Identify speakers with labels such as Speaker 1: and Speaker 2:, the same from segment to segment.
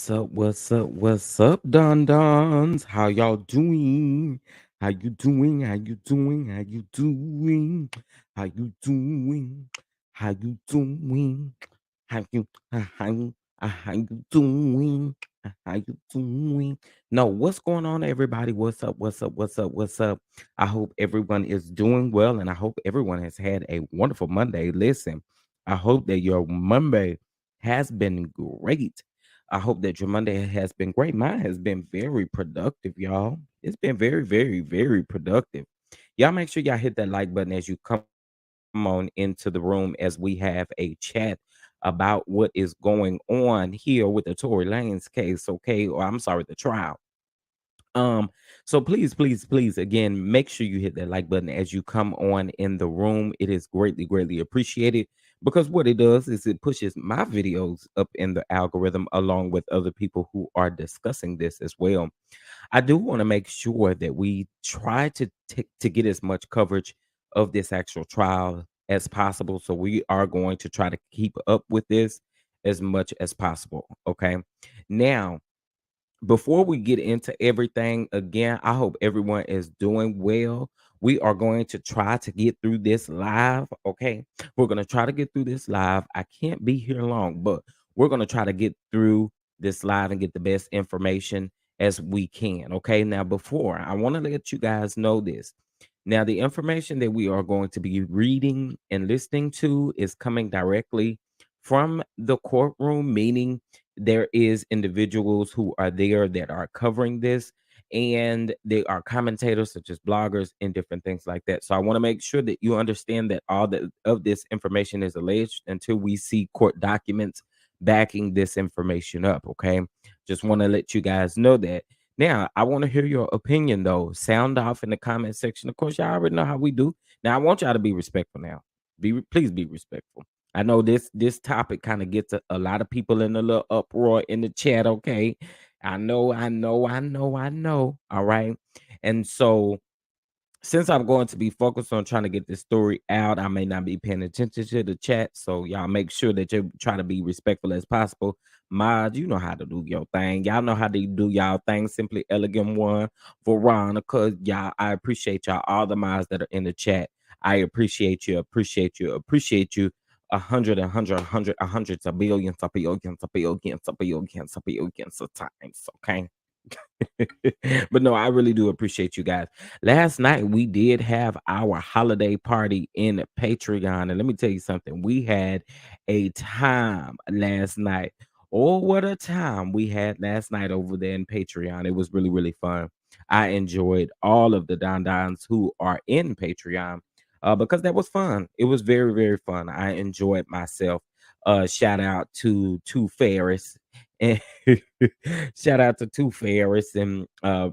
Speaker 1: What's up, Don Dons? How y'all doing? How you doing? How you doing? How you doing? How you doing? How you doing? How you doing? How you doing? No, what's going on, everybody? What's up? I hope everyone is doing well, and I hope everyone has had a wonderful Monday. Listen, I hope that your Monday has been great. I hope that your Monday has been great. Mine has been very productive, y'all. It's been very productive. Y'all make sure y'all hit that like button as you come on into the room as we have a chat about what is going on here with the Tory Lanez case, okay? Or I'm sorry, the trial. Um, so please, again, make sure you hit that like button as you come on in the room. It is greatly appreciated because what it does is it pushes my videos up in the algorithm along with other people who are discussing this as well. I do want to make sure that we try to get as much coverage of this actual trial as possible. So we are going to try to keep up with this as much as possible. Okay. Now, before we get into everything, again, I hope everyone is doing well. We are going to try to get through this live. Okay. We're going to try to get through this live. I can't be here long, but we're going to try to get through this live and get the best information as we can. Okay. Now, before I want to let you guys know this. Now, the information that we are going to be reading and listening to is coming directly from the courtroom, meaning there is individuals who are there that are covering this, and they are commentators such as bloggers and different things like that. So I want to make sure that you understand that all that of this information is alleged until we see court documents backing this information up. Okay, just want to let you guys know that. Now, I want to hear your opinion though. Sound off in the comment section. Of course, y'all already know how we do. Now, I want y'all to be respectful now. Please be respectful. I know this topic kind of gets a lot of people in a little uproar in the chat. Okay, I know. All right, and so since I'm going to be focused on trying to get this story out, I may not be paying attention to the chat. So y'all make sure that you try to be respectful as possible. Mod, you know how to do your thing. Y'all know how to do y'all thing. Simply elegant one, Veronica. Y'all, I appreciate y'all. All the mods that are in the chat. I appreciate you. Hundreds of billions of times. Okay. But no, I really do appreciate you guys. Last night we did have our holiday party in Patreon, and let me tell you something. We had a time last night. Oh, what a time we had last night over there in Patreon. It was really fun. I enjoyed all of the Don Dons who are in Patreon because that was fun. It was very fun. I enjoyed myself. Shout out to Two Ferris. And shout out to Two Ferris and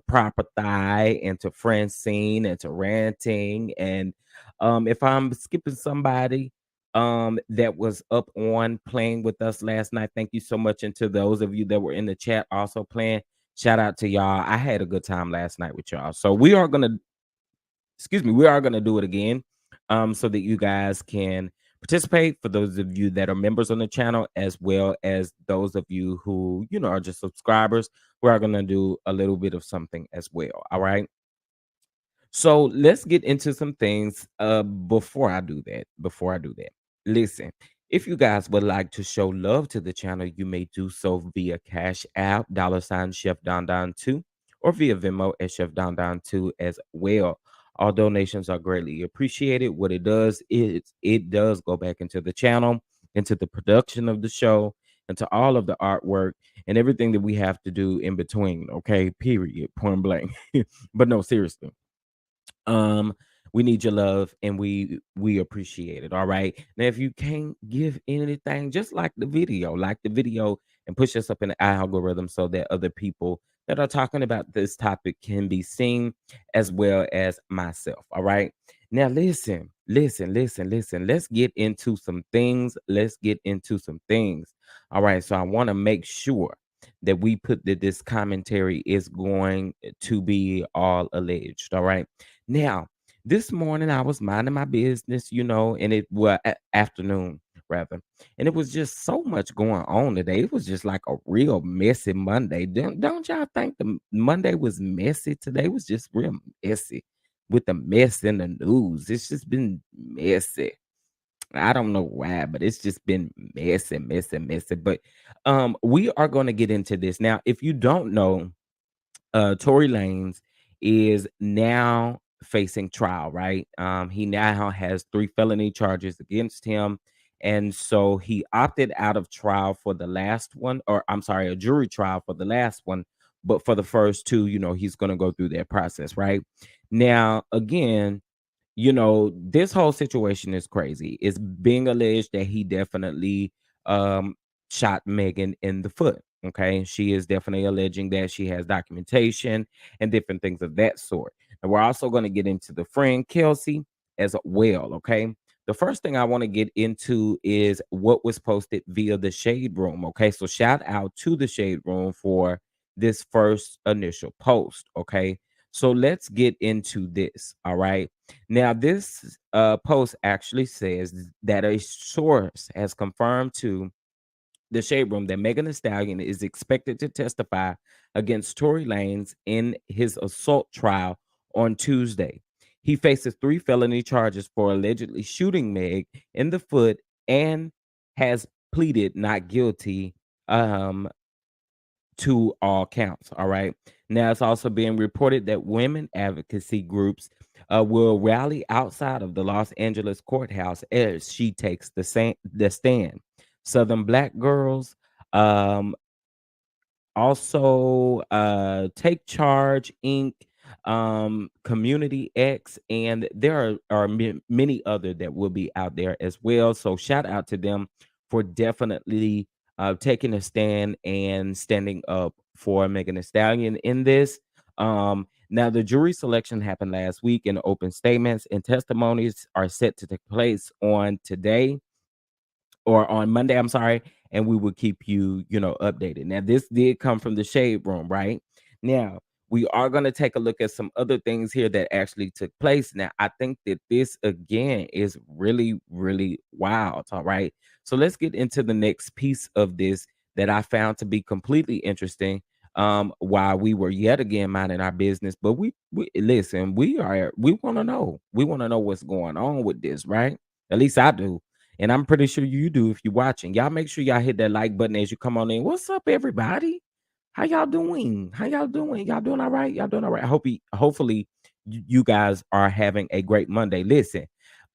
Speaker 1: Proper Thigh and to Francine and to Ranting. And if I'm skipping somebody that was up on playing with us last night, thank you so much. And to those of you that were in the chat also playing, shout out to y'all. I had a good time last night with y'all. So we are gonna do it again, so that you guys can participate. For those of you that are members on the channel, as well as those of you who are just subscribers, we are gonna do a little bit of something as well. All right. So let's get into some things. Before I do that, listen. If you guys would like to show love to the channel, you may do so via Cash App, $ Chef Don Don 2, or via Venmo at Chef Don Don 2 as well. All donations are greatly appreciated. What it does is it does go back into the channel, into the production of the show, into all of the artwork and everything that we have to do in between. Okay, period, point blank. But no, seriously, um we need your love and we appreciate it. All right, now if you can't give anything, just like the video and push us up in the algorithm so that other people that are talking about this topic can be seen, as well as myself. All right, now listen, let's get into some things. All right, so I want to make sure that we put that this commentary is going to be all alleged. All right, now, this morning I was minding my business, and it was afternoon. rather. And it was just so much going on today. It was just like a real messy Monday. Don't y'all think the Monday was messy? Today was just real messy with the mess in the news. It's just been messy. I don't know why, but it's just been messy, messy, messy. But we are going to get into this now. If you don't know, Tory Lanez is now facing trial, right? He now has 3 felony charges against him. And so he opted out of trial for the last one, or I'm sorry, a jury trial for the last one. But for the first 2, he's going to go through that process, right? Now, again, this whole situation is crazy. It's being alleged that he definitely um shot Megan in the foot. Okay. She is definitely alleging that she has documentation and different things of that sort. And we're also going to get into the friend Kelsey as well. Okay. The first thing I want to get into is what was posted via the Shade Room. Okay. So shout out to the Shade Room for this first initial post. Okay. So let's get into this. All right. Now, this post actually says that a source has confirmed to the Shade Room that Megan Thee Stallion is expected to testify against Tory Lanez in his assault trial on Tuesday. He faces 3 felony charges for allegedly shooting Meg in the foot and has pleaded not guilty. To all counts. All right. Now it's also being reported that women advocacy groups will rally outside of the Los Angeles courthouse as she takes the stand. Southern Black girls, um, also, Take Charge Inc., Community X, and there are many other that will be out there as well. So shout out to them for definitely taking a stand and standing up for Megan Thee Stallion in this. Now, the jury selection happened last week, and open statements and testimonies are set to take place on today or on Monday, I'm sorry, and we will keep you, updated. Now, this did come from the Shade Room, right? Now, we are going to take a look at some other things here that actually took place. Now, I think that this again is really, really wild. All right. So let's get into the next piece of this that I found to be completely interesting. While we were yet again minding our business, but we listen, we want to know. We want to know what's going on with this, right? At least I do. And I'm pretty sure you do if you're watching. Y'all make sure y'all hit that like button as you come on in. What's up, everybody? How y'all doing? How y'all doing? Y'all doing all right? Y'all doing all right? Hopefully you guys are having a great Monday. Listen,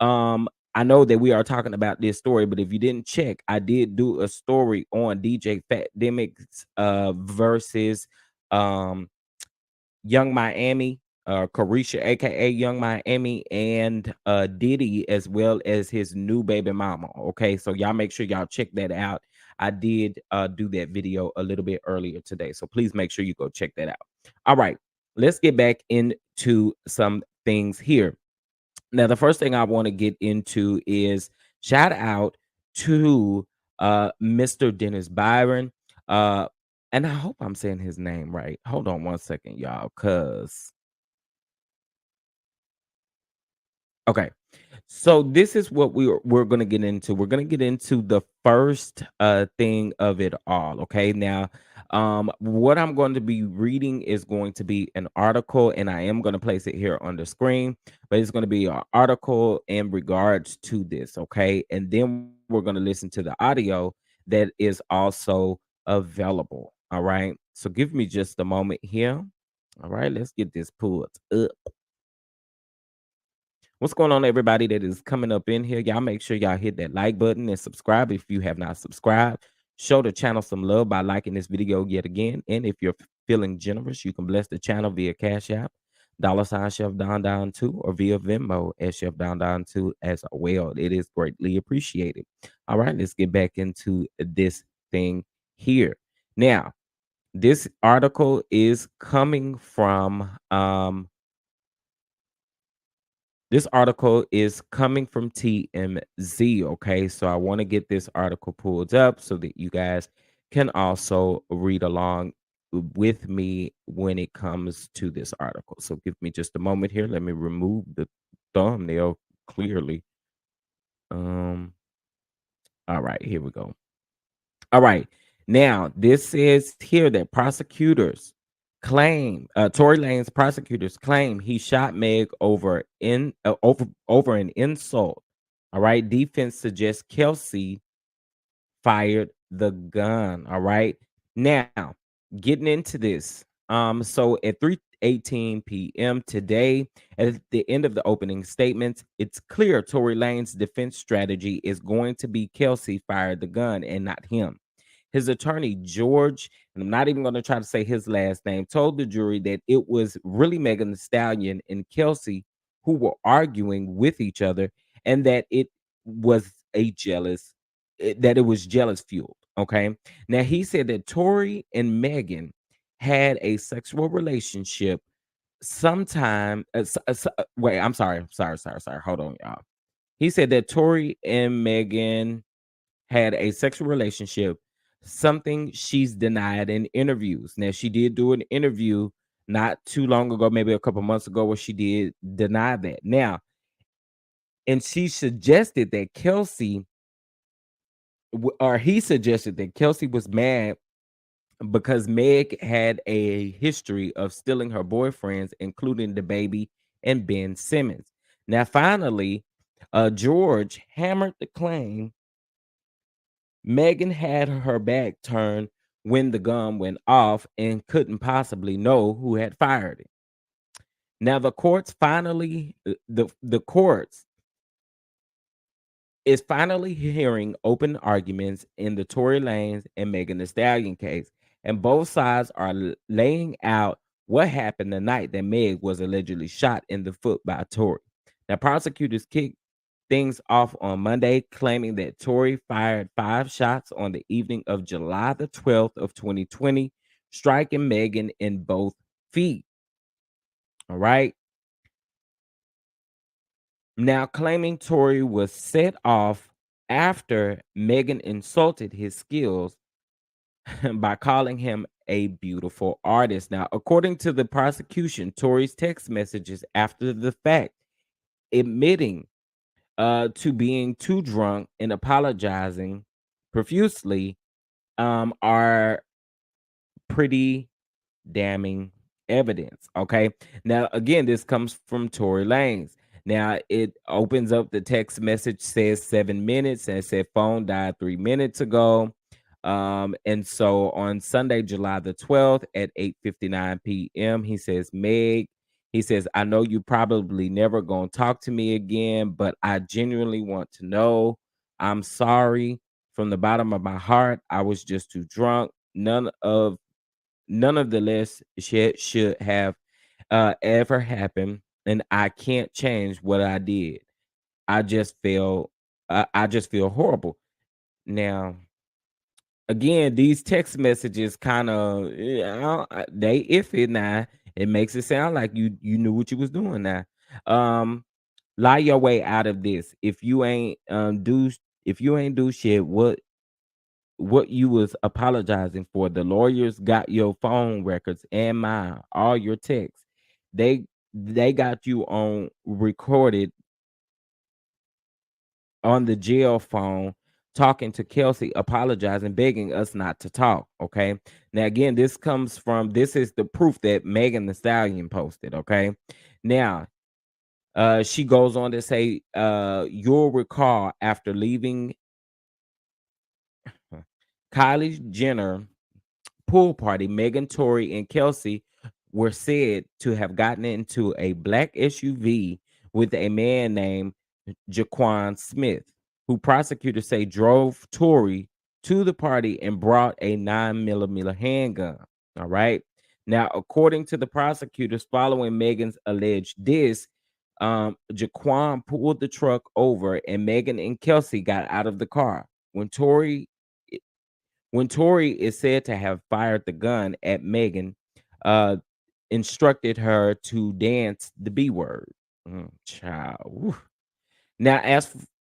Speaker 1: I know that we are talking about this story, but if you didn't check, I did do a story on DJ Fat Demix versus um Young Miami, Carisha, aka Young Miami, and Diddy, as well as his new baby mama. Okay, so y'all make sure y'all check that out. I did do that video a little bit earlier today, so please make sure you go check that out. All right, let's get back into some things here. Now, the first thing I want to get into is shout out to Mr. Dennis Byron. Uh, and I hope I'm saying his name right. Hold on one second, y'all, because okay. So this is what we're gonna get into. We're gonna get into the first thing of it all. Okay. Now, what I'm going to be reading is going to be an article, and I am gonna place it here on the screen, but it's gonna be an article in regards to this. Okay, and then we're gonna listen to the audio that is also available. All right. So give me just a moment here. All right, let's get this pulled up. What's going on, everybody that is coming up in here? Y'all make sure y'all hit that like button and subscribe if you have not subscribed. Show the channel some love by liking this video yet again. And if you're feeling generous, you can bless the channel via Cash App, $ Chef Don Don 2, or via Venmo at Chef Don Don 2 as well. It is greatly appreciated. All right, let's get back into this thing here. Now, this article is coming from this article is coming from TMZ. Okay. So I want to get this article pulled up so that you guys can also read along with me when it comes to this article. So give me just a moment here. Let me remove the thumbnail clearly. Um, All right, here we go. All right. Now, this says here that prosecutors claim, Tory Lanez prosecutors claim he shot Meg over an insult. All right. Defense suggests Kelsey fired the gun. All right. Now, getting into this. So at 3:18 p.m. today, at the end of the opening statements, it's clear Tory Lane's defense strategy is going to be Kelsey fired the gun and not him. His attorney, George, and I'm not even going to try to say his last name, told the jury that it was really Megan Thee Stallion and Kelsey who were arguing with each other, and that was it was jealous fueled. Okay. Now he said that Tory and Megan had a sexual relationship sometime. Wait, I'm sorry. Sorry. Hold on, y'all. He said that Tory and Megan had a sexual relationship, something she's denied in interviews. Now, she did do an interview not too long ago, maybe a couple months ago, where she did deny that. Now, and she suggested that or he suggested that Kelsey was mad because Meg had a history of stealing her boyfriends, including the baby and Ben Simmons. Now, finally, George hammered the claim Megan had her back turned when the gun went off and couldn't possibly know who had fired it. Now the courts is finally hearing open arguments in the Tory Lanez and Megan Thee Stallion case, and both sides are laying out what happened the night that Meg was allegedly shot in the foot by Tory. Now, prosecutors kicked things off on Monday, claiming that Tory fired 5 shots on the evening of July the 12th of 2020, striking Megan in both feet. All right. Now, claiming Tory was set off after Megan insulted his skills by calling him a beautiful artist. Now, according to the prosecution, Tory's text messages after the fact admitting to being too drunk and apologizing profusely are pretty damning evidence. Okay. Now, again, this comes from Tory Lanez. Now, it opens up the text message, says 7 minutes, and it said phone died 3 minutes ago. And so on Sunday, July the 12th at 8:59 p.m., he says, Meg, he says, I know you probably never gonna talk to me again, but I genuinely want to know. I'm sorry from the bottom of my heart. I was just too drunk. None of the less should have ever happened, and I can't change what I did. I just feel I just feel horrible. Now, again, these text messages kind of they iffy now. It makes it sound like you knew what you was doing now. Um, lie your way out of this. If you ain't do shit, what you was apologizing for. The lawyers got your phone records and mine, all your texts. They they got you on recorded on the jail phone talking to Kelsey, apologizing, begging us not to talk. Okay. Now again, this is the proof that Megan Thee Stallion posted. Okay. Now she goes on to say, you'll recall after leaving Kylie Jenner pool party, Megan, Tory, and Kelsey were said to have gotten into a black SUV with a man named Jaquan Smith, who prosecutors say drove Tory to the party and brought a 9mm handgun. All right. Now, according to the prosecutors, following Megan's alleged diss, Jaquan pulled the truck over and Megan and Kelsey got out of the car. When Tory is said to have fired the gun at Megan, uh, instructed her to dance the B word. Child. Woo. Now,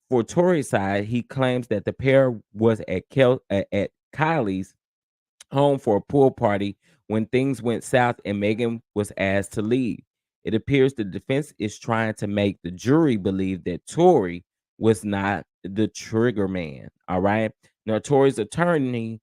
Speaker 1: for Tory's side, he claims that the pair was at Kylie's home for a pool party when things went south and Megan was asked to leave. It appears the defense is trying to make the jury believe that Tory was not the trigger man. All right. Now, Tory's attorney,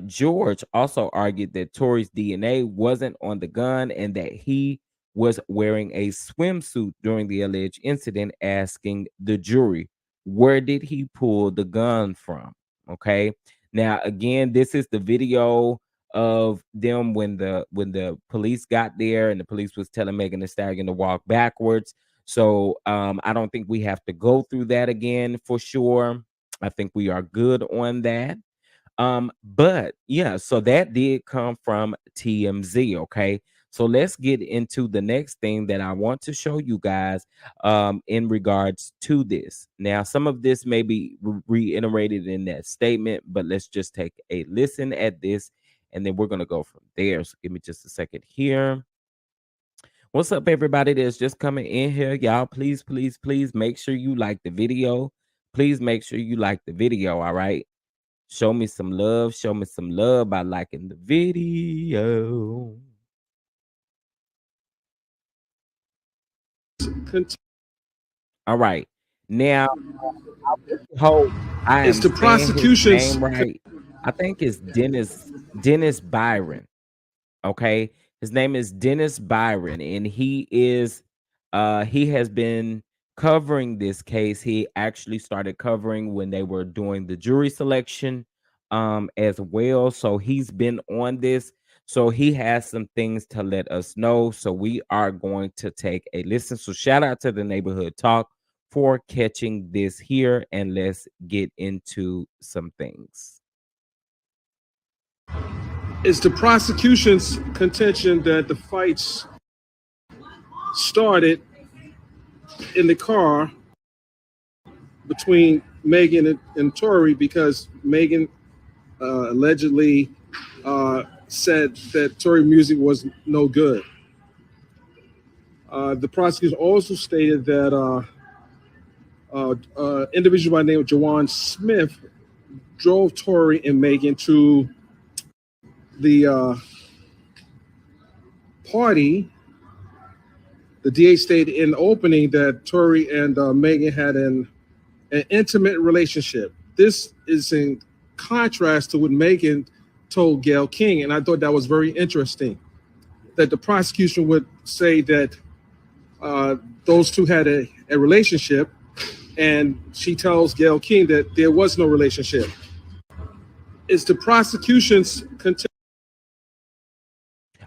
Speaker 1: George, also argued that Tory's DNA wasn't on the gun and that he was wearing a swimsuit during the alleged incident, asking the jury, where did he pull the gun from? Okay. Now, again, this is the video of them when the police got there and the police was telling Megan Thee Stallion to walk backwards. So I don't think we have to go through that again for sure. I think we are good on that. But yeah, so that did come from TMZ. Okay. So let's get into the next thing that I want to show you guys in regards to this. Now, some of this may be reiterated in that statement, but let's just take a listen at this and then we're going to go from there. So give me just a second here. What's up, everybody that's just coming in here? Y'all, please, please, please make sure you like the video. Please make sure you like the video. All right. Show me some love. Show me some love by liking the video. All right. Now, I really hope I
Speaker 2: It's
Speaker 1: am
Speaker 2: the
Speaker 1: saying his
Speaker 2: prosecution's.
Speaker 1: name right. I think it's Dennis Byron. Okay. His name is Dennis Byron, and he has been covering this case. He actually started covering when they were doing the jury selection as well. So he's been on this. So he has some things to let us know. So we are going to take a listen. So shout out to the neighborhood talk for catching this here, and let's get into some things.
Speaker 2: It's the prosecution's contention that the fights started in the car between Megan and Torey because Megan allegedly said that Torey music was no good. The prosecution also stated that individual by the name of Jawan Smith drove Torey and Megan to the party. The DA stated in the opening that Torey and Megan had an intimate relationship. This is in contrast to what Megan told Gayle King, and I thought that was very interesting. That the prosecution would say that those two had a relationship, and she tells Gayle King that there was no relationship. It's the prosecution's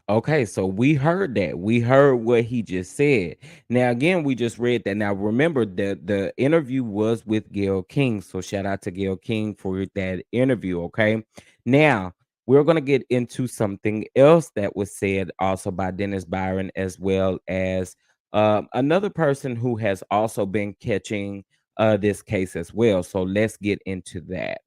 Speaker 1: Okay, so we heard that. We heard what he just said. Now, again, we just read that. Now, remember that the interview was with Gayle King. So, shout out to Gayle King for that interview. Okay. Now, we're going to get into something else that was said also by Dennis Byron, as well as another person who has also been catching this case as well. So, let's get into that.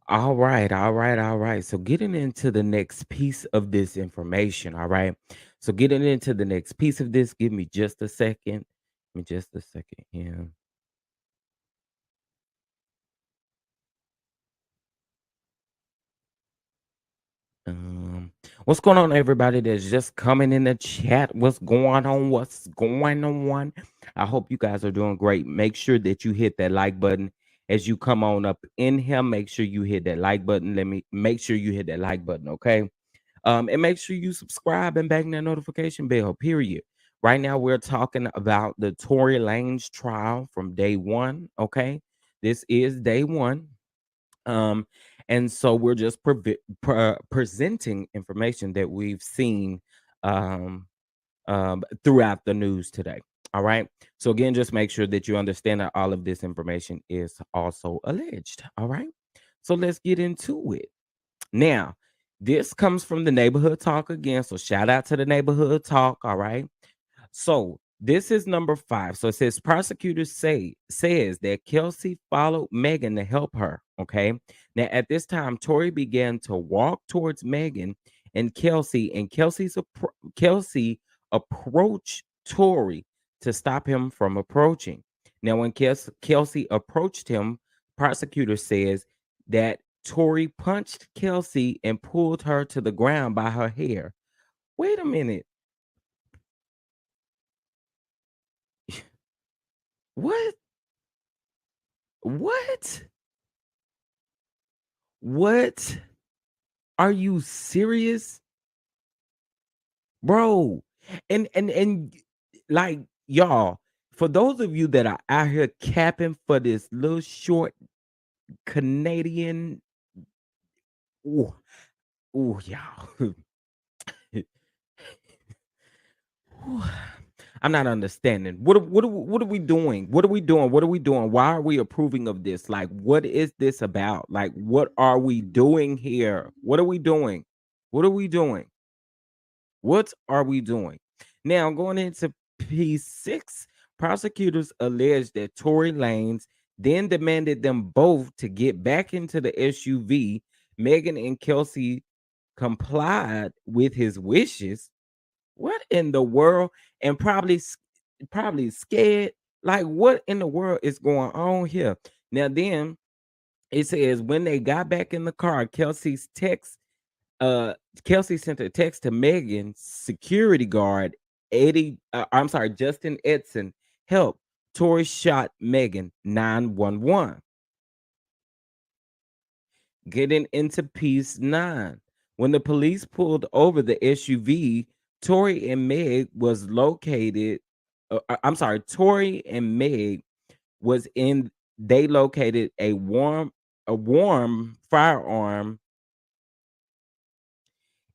Speaker 1: All right, all right, all right. So getting into the next piece of this information, all right. So getting into the next piece of this, give me just a second. Give me just a second here. Um, what's going on, everybody that's just coming in the chat? What's going on? What's going on? I hope you guys are doing great. Make sure that you hit that like button as you come on up in here. Make sure you hit that like button. Let me make sure you hit that like button, okay? And make sure you subscribe and bang that notification bell, period. Right now, we're talking about the Torey Lanez trial from day one. Okay. This is day one. Um, and so we're just presenting information that we've seen um, throughout the news today. All right. So, again, just make sure that you understand that all of this information is also alleged. All right. So, let's get into it. Now, this comes from the neighborhood talk again. So shout out to the neighborhood talk. All right. So this is number 5. So it says prosecutors says that Kelsey followed Megan to help her. Okay. Now at this time, Torey began to walk towards Megan and Kelsey approached Torey to stop him from approaching. Now, when Kelsey approached him, prosecutor says that Torey punched Kelsey and pulled her to the ground by her hair. Wait a minute. What? What? What? Are you serious? Bro. And like y'all, for those of you that are out here capping for this little short Canadian, ooh, ooh, y'all. I'm not understanding. What are we doing? What are we doing? What are we doing? Why are we approving of this? Like, what is this about? Like, what are we doing here? What are we doing? What are we doing? What are we doing? Now, going into P6, prosecutors alleged that Tory Lanez then demanded them both to get back into the SUV. Megan and Kelsey complied with his wishes. What in the world? And probably scared. Like, what in the world is going on here? Now, then it says when they got back in the car, Kelsey sent a text to Megan's security guard, Justin Edson, help. Tory shot Megan 911. Getting into piece 9. When the police pulled over the SUV, Tory and Meg was located. Tory and Meg was in. They located a warm firearm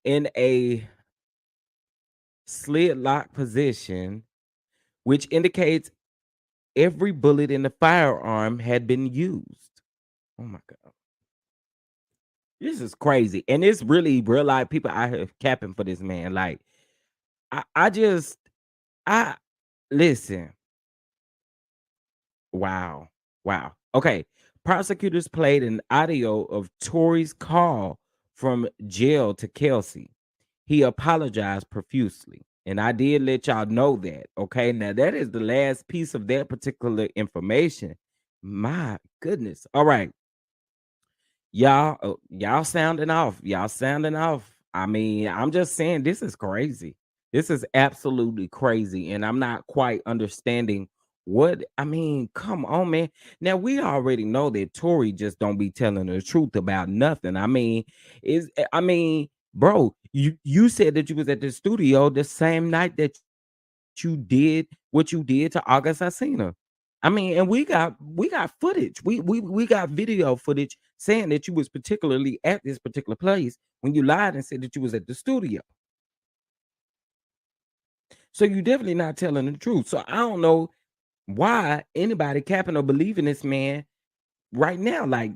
Speaker 1: in a slid lock position, which indicates every bullet in the firearm had been used. Oh my God. This is crazy. And it's really real life people out here capping for this man. Like, I just, I listen. Wow. Wow. Okay. Prosecutors played an audio of Tory's call from jail to Kelsey. He apologized profusely. And I did let y'all know that. Okay. Now, that is the last piece of that particular information. My goodness. All right. Y'all sounding off. Y'all sounding off. I mean, I'm just saying this is crazy. This is absolutely crazy. And I'm not quite understanding what I mean. Come on, man. Now we already know that Tory just don't be telling the truth about nothing. I mean, bro, you said that you was at the studio the same night that you did what you did to August Alsina. I mean, and we got footage. We got video footage saying that you was particularly at this particular place when you lied and said that you was at the studio. So you definitely not telling the truth. So I don't know why anybody capping or believing this man right now. Like,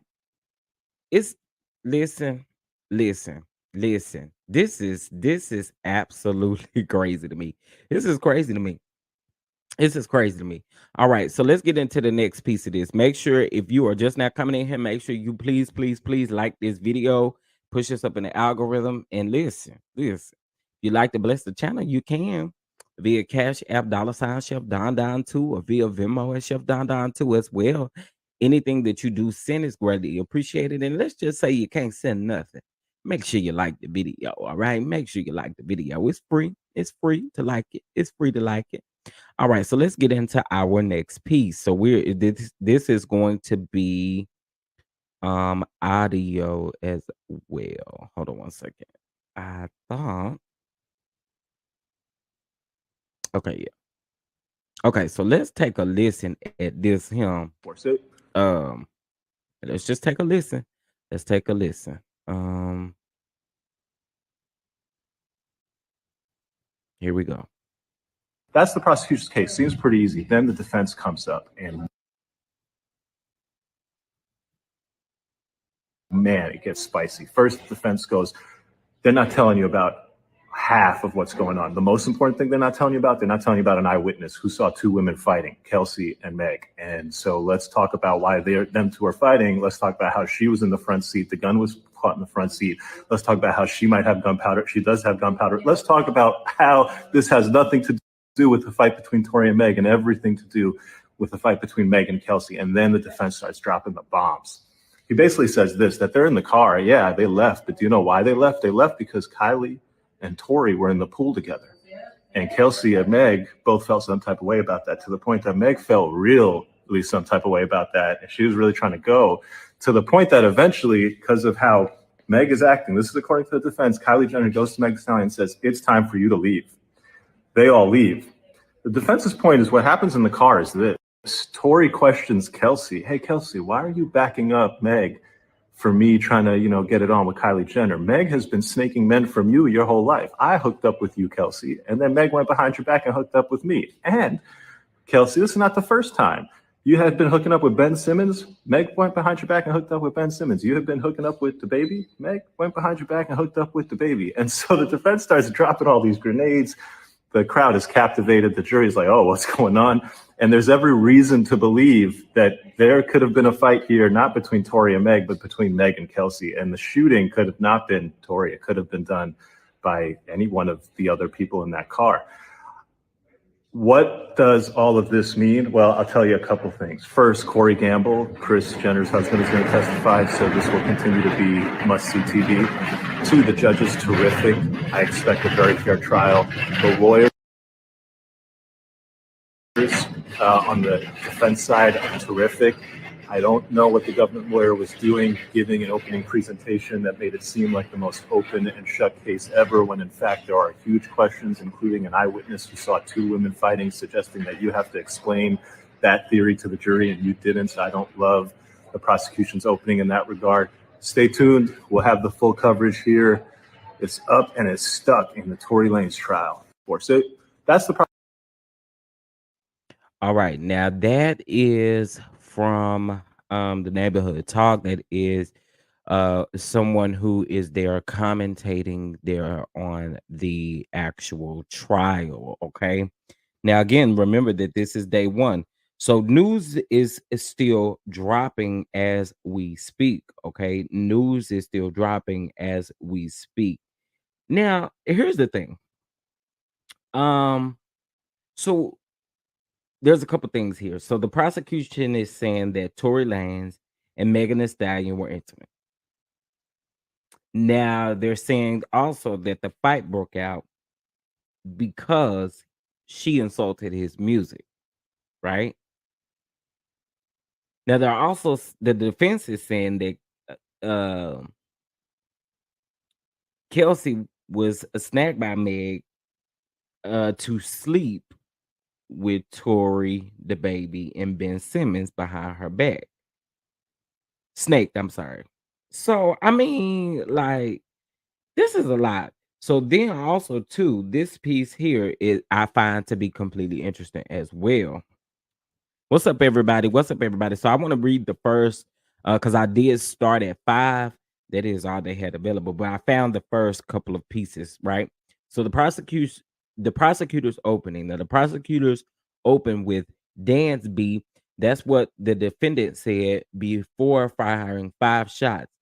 Speaker 1: it's listen, listen, listen. This is absolutely crazy to me. This is crazy to me. This is crazy to me. All right, so let's get into the next piece of this. Make sure if you are just now coming in here, make sure you please like this video, push us up in the algorithm, and listen. If you like to bless the channel, you can via Cash App $ Chef Don Don 2 or via Venmo at Chef Don Don 2 as well. Anything that you do send is greatly appreciated. And let's just say you can't send nothing. Make sure you like the video. All right. Make sure you like the video. It's free. It's free to like it. It's free to like it. All right, so let's get into our next piece. So this is going to be audio as well. Hold on one second. I thought okay, yeah. Okay, so let's take a listen at this him. Um let's just take a listen. Let's take a listen. Here we go.
Speaker 3: That's the prosecution's case. Seems pretty easy. Then the defense comes up, and man, it gets spicy. First, the defense goes, they're not telling you about half of what's going on. The most important thing they're not telling you about an eyewitness who saw two women fighting, Kelsey and Meg. And so let's talk about why them two are fighting. Let's talk about how she was in the front seat. The gun was caught in the front seat. Let's talk about how she might have gunpowder. She does have gunpowder. Let's talk about how this has nothing to do with the fight between Tory and Meg and everything to do with the fight between Meg and Kelsey. And then the defense starts dropping the bombs. He basically says this, that they're in the car. Yeah, they left. But do you know why they left? They left because Kylie and Tory were in the pool together. And Kelsey and Meg both felt some type of way about that, to the point that Meg felt really some type of way about that. And she was really trying to go, to the point that eventually, because of how Meg is acting, this is according to the defense, Kylie Jenner goes to Meg Thee Stallion and says, "It's time for you to leave." They all leave. The defense's point is what happens in the car is this. Torey questions Kelsey, "Hey, Kelsey, why are you backing up Meg for me trying to, get it on with Kylie Jenner? Meg has been snaking men from you your whole life. I hooked up with you, Kelsey, and then Meg went behind your back and hooked up with me. And Kelsey, this is not the first time. You had been hooking up with Ben Simmons. Meg went behind your back and hooked up with Ben Simmons. You had been hooking up with the baby. Meg went behind your back and hooked up with the baby." And so the defense starts dropping all these grenades. The crowd is captivated. The jury is like, "Oh, what's going on?" And there's every reason to believe that there could have been a fight here, not between Torey and Meg, but between Meg and Kelsey. And the shooting could have not been Torey. It could have been done by any one of the other people in that car. What does all of this mean? Well, I'll tell you a couple things. First, Corey Gamble, Kris Jenner's husband, is going to testify, so this will continue to be must-see TV. Two, the judge is terrific. I expect a very fair trial. The lawyers on the defense side are terrific. I don't know what the government lawyer was doing, giving an opening presentation that made it seem like the most open and shut case ever, when in fact there are huge questions, including an eyewitness who saw two women fighting, suggesting that you have to explain that theory to the jury, and you didn't. So I don't love the prosecution's opening in that regard. Stay tuned. We'll have the full coverage here. It's up and it's stuck in the Torey Lanez trial. So that's the problem.
Speaker 1: All right, now that is from the neighborhood talk. That is someone who is there commentating there on the actual trial. Okay, now again, remember that this is day one, so news is still dropping as we speak. Okay, news is still dropping as we speak. Now here's the thing. So there's a couple things here. So the prosecution is saying that Tory Lanez and Megan Thee Stallion were intimate. Now they're saying also that the fight broke out because she insulted his music, right? Now they're also the defense is saying that Kelsey was snagged by Meg to sleep with Tory, the baby, and Ben Simmons behind her back. Snaked, I'm sorry. So, I mean, like, this is a lot. So then also too, this piece here is I find to be completely interesting as well. What's up, everybody? What's up, everybody? So I want to read the first because I did start at 5. That is all they had available, but I found the first couple of pieces, right? So the prosecutors opening. Now the prosecutors open with Dance B. That's what the defendant said before firing 5 shots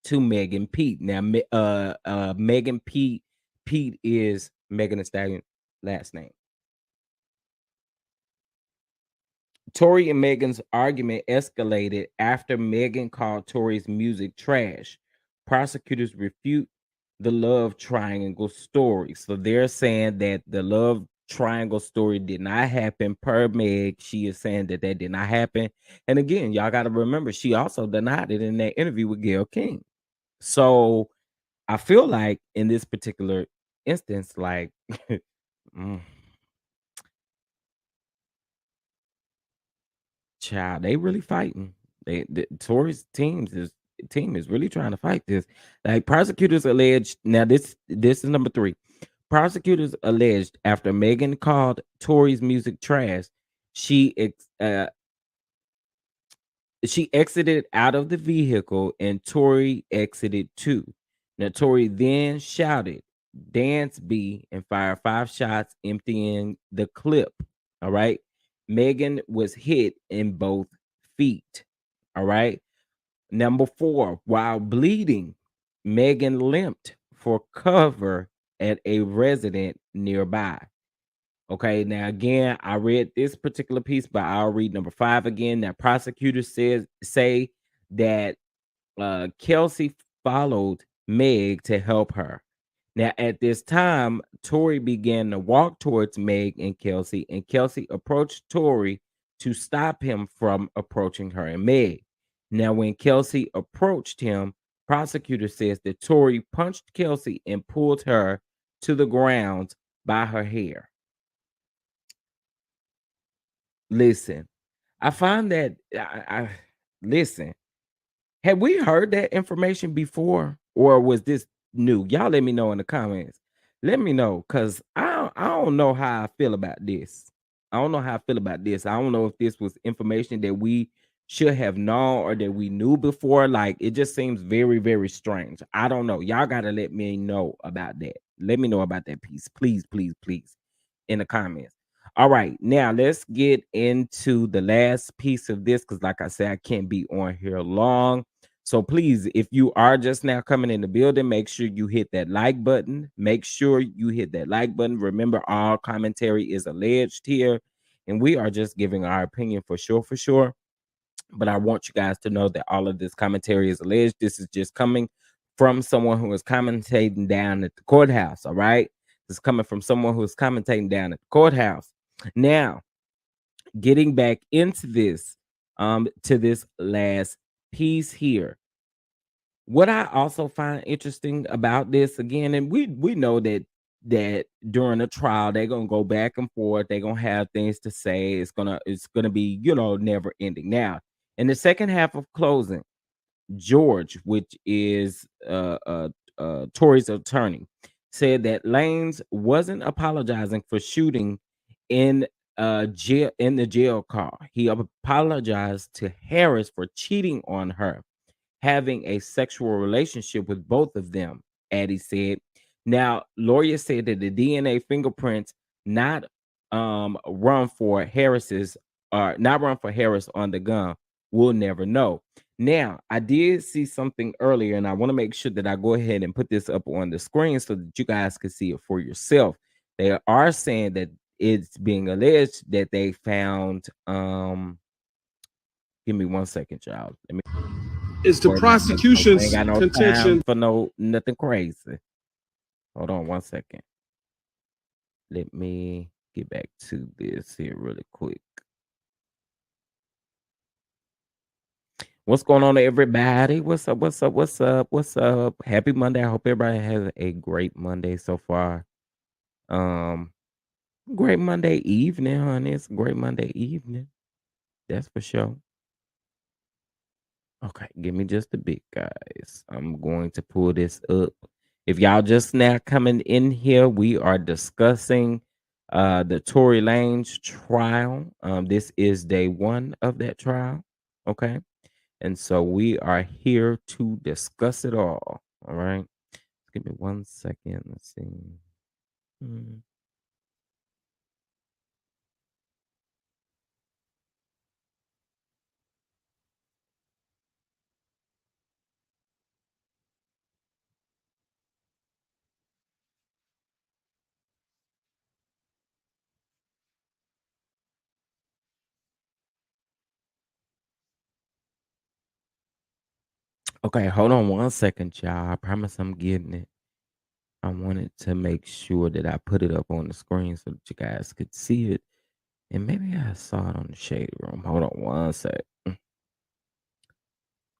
Speaker 1: to Megan Pete. Now, Megan Pete is Megan Thee Stallion last name. Tory and Megan's argument escalated after Megan called Tory's music trash. Prosecutors refute the love triangle story. So they're saying that the love triangle story did not happen per Meg. She is saying that did not happen. And again, y'all got to remember, she also denied it in that interview with Gayle King. So I feel like in this particular instance, like, child, they really fighting. Tory's team is really trying to fight this. Like prosecutors alleged. Now this is number 3. Prosecutors alleged after Megan called Tory's music trash, she exited out of the vehicle and Tory exited too. Now Tory then shouted, "Dance B," and fired 5 shots, emptying the clip. All right. Megan was hit in both feet. All right. Number 4, while bleeding, Megan limped for cover at a resident nearby. Okay, now again, I read this particular piece, but I'll read number 5 again. Now, prosecutors say that Kelsey followed Meg to help her. Now, at this time, Torey began to walk towards Meg and Kelsey approached Torey to stop him from approaching her and Meg. Now, when Kelsey approached him, prosecutor says that Torey punched Kelsey and pulled her to the ground by her hair. Listen, I find that listen. Have we heard that information before, or was this new? Y'all let me know in the comments. Let me know, cause I don't know how I feel about this. I don't know how I feel about this. I don't know if this was information that we should have known or that we knew before. Like it just seems very, very strange. I don't know. Y'all gotta let me know about that. Let me know about that piece, please, please, please, in the comments. All right, now let's get into the last piece of this because, like I said, I can't be on here long. So please, if you are just now coming in the building, make sure you hit that like button. Make sure you hit that like button. Remember, all commentary is alleged here, and we are just giving our opinion for sure, for sure. But I want you guys to know that all of this commentary is alleged. This is just coming from someone who is commentating down at the courthouse. All right, this is coming from someone who is commentating down at the courthouse. Now, getting back into this, to this last piece here. What I also find interesting about this again, and we know that during the trial they're gonna go back and forth, they're gonna have things to say. It's gonna be never ending. Now, in the second half of closing, George, which is Tory's attorney, said that Lanez wasn't apologizing for shooting in jail in the jail car. He apologized to Harris for cheating on her, having a sexual relationship with both of them, Addie said. Now, lawyers said that the DNA fingerprints not run for Harris's or not run for Harris on the gun. We'll never know. Now, I did see something earlier, and I want to make sure that I go ahead and put this up on the screen so that you guys can see it for yourself. They are saying that it's being alleged that they found give me 1 second, y'all. Let me
Speaker 2: It's the
Speaker 1: I ain't
Speaker 2: prosecution's
Speaker 1: got no time
Speaker 2: contention.
Speaker 1: for nothing crazy. Hold on 1 second. Let me get back to this here really quick. What's going on, everybody? What's up? What's up? What's up? What's up? Happy Monday. I hope everybody has a great Monday so far. Um, great Monday evening, honey. It's a great Monday evening. That's for sure. Okay, give me just a bit, guys. I'm going to pull this up. If y'all just now coming in here, we are discussing the Tory Lanez trial. This is day one of that trial. Okay. And so we are here to discuss it all. All right. Give me 1 second. Let's see. Hmm. Okay, hold on 1 second, y'all. I promise I'm getting it. I wanted to make sure that I put it up on the screen so that you guys could see it. And maybe I saw it on the shade room. Hold on 1 sec.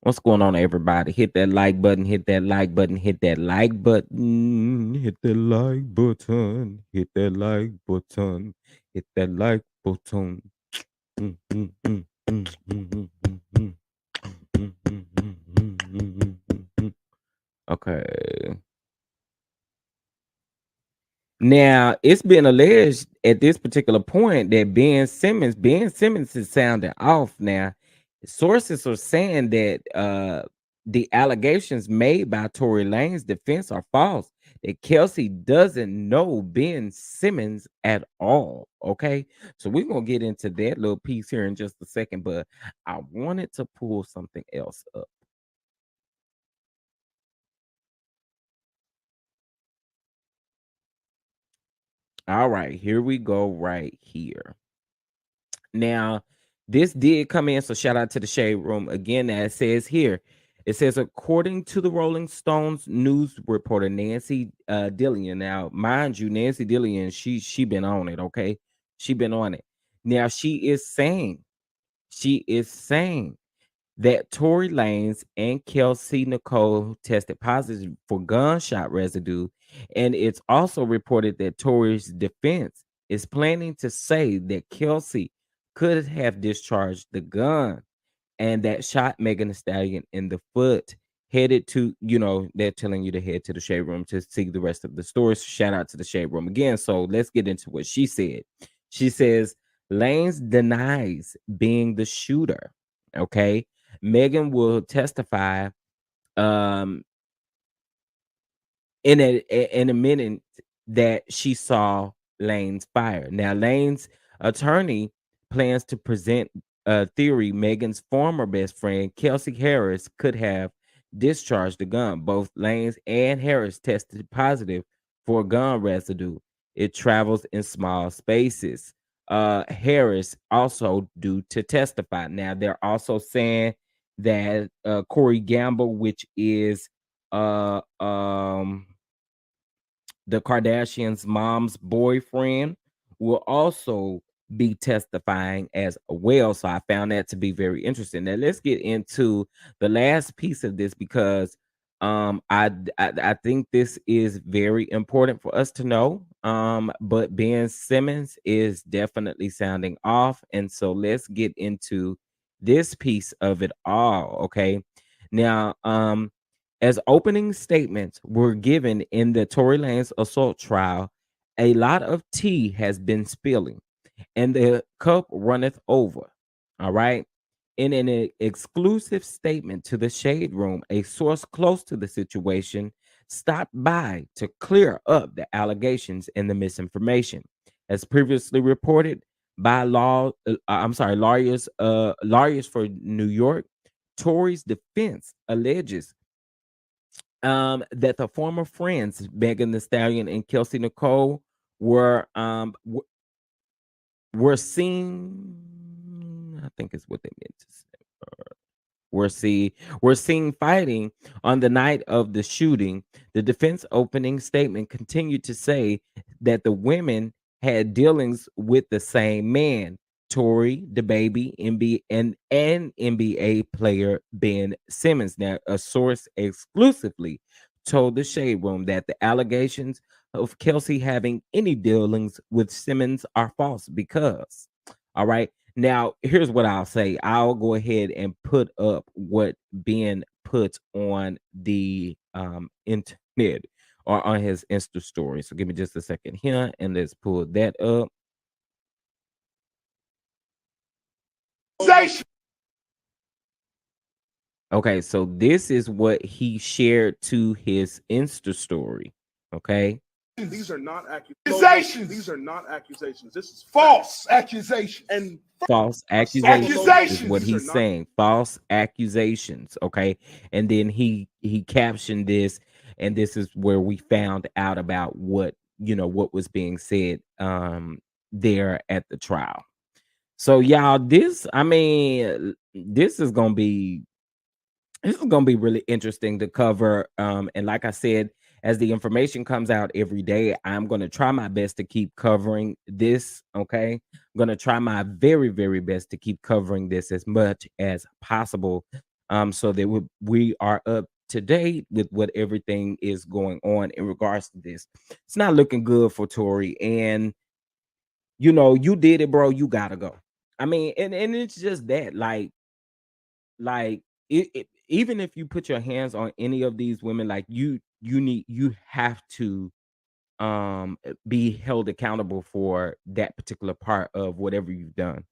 Speaker 1: What's going on, everybody? Hit that like button, hit that like button, hit that like button, hit that like button, hit that like button, hit that like button. Mm, mm, mm, mm, mm, mm, mm, mm. Mm, mm, mm, mm, mm, mm, mm. Okay. Now, it's been alleged at this particular point that Ben Simmons is sounding off now. Sources are saying that the allegations made by Tory Lane's defense are false. That Kelsey doesn't know Ben Simmons at all. Okay. So we're gonna get into that little piece here in just a second, but I wanted to pull something else up. All right, here we go right here. Now, this did come in, so shout out to the shade room again. That says here, It says, according to the Rolling Stones news reporter Nancy Dillion. Now, mind you, Nancy Dillion, she been on it, okay? She been on it. Now she is saying that Tory Lanez and Kelsey Nicole tested positive for gunshot residue, and it's also reported that Tory's defense is planning to say that Kelsey could have discharged the gun and that shot Megan Thee Stallion in the foot. Headed to, they're telling you to head to the shade room to see the rest of the story. So shout out to the shade room again. So let's get into what she said. She says Lanes denies being the shooter. Okay. Megan will testify um in a minute that she saw Lane's fire. Now, Lane's attorney plans to present a theory Megan's former best friend, Kelsey Harris, could have discharged the gun. Both Lane's and Harris tested positive for gun residue. It travels in small spaces. Harris also due to testify. Now, they're also saying that Corey Gamble, which is uh um the Kardashians' mom's boyfriend, will also be testifying as well. So I found that to be very interesting. Now let's get into the last piece of this because I think this is very important for us to know. But Ben Simmons is definitely sounding off, and so let's get into this piece of it all. Okay, now as opening statements were given in the Tory Lanez assault trial, a lot of tea has been spilling, and the cup runneth over. All right. In an exclusive statement to the Shade Room, a source close to the situation stopped by to clear up the allegations and the misinformation. As previously reported by lawyers for New York, Tory's defense alleges that the former friends Megan Thee Stallion and Kelsey Nicole were seen. I think is what they meant to say. We're seen fighting on the night of the shooting. The defense opening statement continued to say that the women had dealings with the same man, Tory, the baby, and NBA player Ben Simmons. Now, a source exclusively told the Shade Room that the allegations of Kelsey having any dealings with Simmons are false because, all right. Now, here's what I'll say. I'll go ahead and put up what Ben put on the internet or on his Insta story. So give me just a second here and let's pull that up. Okay, so this is what he shared to his Insta story. Okay.
Speaker 2: These are not accusations. These are not accusations. This is
Speaker 4: false accusations.
Speaker 2: And
Speaker 1: false accusations is what he's saying. False accusations. Okay. And then he captioned this, and this is where we found out about what was being said there at the trial. So y'all, this is gonna be really interesting to cover. And like I said, as the information comes out every day, I'm going to try my best to keep covering this. Okay. I'm going to try my very, very best to keep covering this as much as possible. So that we are up to date with what everything is going on in regards to this. It's not looking good for Tory. And, you did it, bro. You got to go. I mean, and it's just that, like even if you put your hands on any of these women, like you have to be held accountable for that particular part of whatever you've done.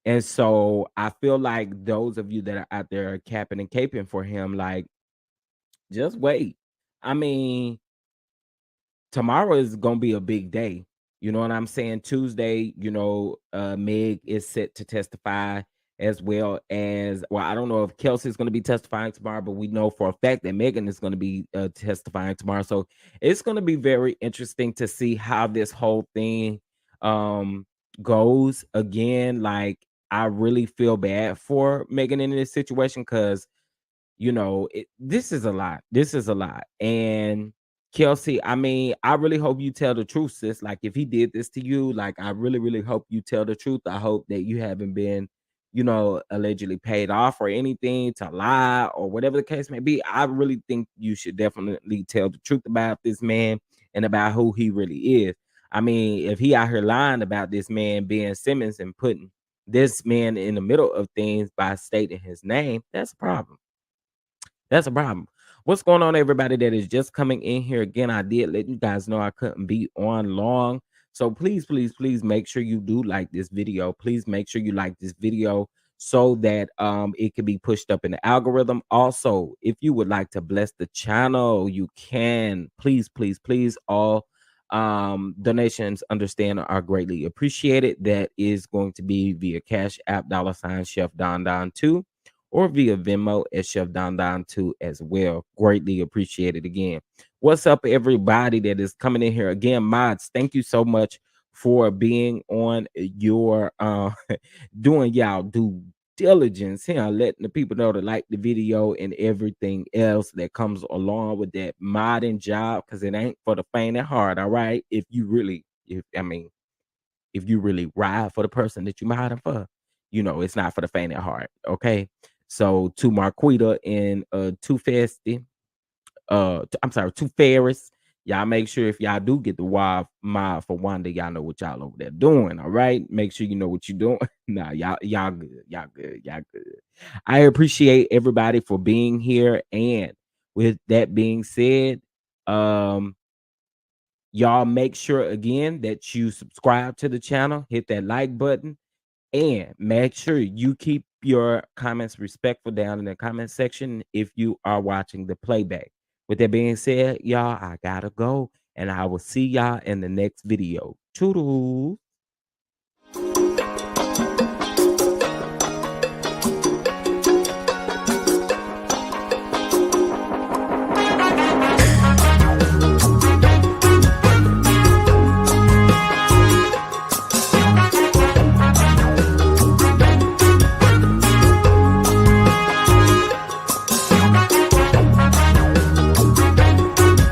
Speaker 1: And so I feel like those of you that are out there capping and caping for him, like, just wait. I mean, tomorrow is gonna be a big day. You know what I'm saying? Tuesday, Meg is set to testify, as well as, well, I don't know if Kelsey's going to be testifying tomorrow, but we know for a fact that Megan is going to be testifying tomorrow. So it's going to be very interesting to see how this whole thing goes. Again, like, I really feel bad for Megan in this situation because This is a lot. This is a lot. And Kelsey, I mean, I really hope you tell the truth, sis. Like, if he did this to you, like, I really, really hope you tell the truth. I hope that you haven't been, allegedly paid off or anything to lie or whatever the case may be. I really think you should definitely tell the truth about this man and about who he really is. I mean, if he out here lying about this man being Simmons and putting this man in the middle of things by stating his name, that's a problem. That's a problem. What's going on, everybody that is just coming in here? Again, I did let you guys know I couldn't be on long. So please, please, please make sure you do like this video. Please make sure you like this video so that it can be pushed up in the algorithm. Also, if you would like to bless the channel, you can. Please, please, please, all donations understand are greatly appreciated. That is going to be via Cash App $ Chef Don Don 2 or via Venmo at Chef Don Don 2 as well. Greatly appreciated again. What's up, everybody that is coming in here? Again, mods, thank you so much for being on your doing y'all due diligence here, letting the people know to like the video and everything else that comes along with that modding job, because it ain't for the faint at heart. All right. If you really ride for the person that you modding for, it's not for the faint at heart. Okay. So to Marquita and Too Festy, Too Ferris, y'all make sure if y'all do get the wild mod for Wanda, y'all know what y'all over there doing. All right. Make sure you know what you're doing. Nah, y'all good. Y'all good. Y'all good. I appreciate everybody for being here. And with that being said, y'all make sure again that you subscribe to the channel, hit that like button, and make sure you keep your comments respectful down in the comment section if you are watching the playback. With that being said, y'all, I gotta go, and I will see y'all in the next video. Toodles.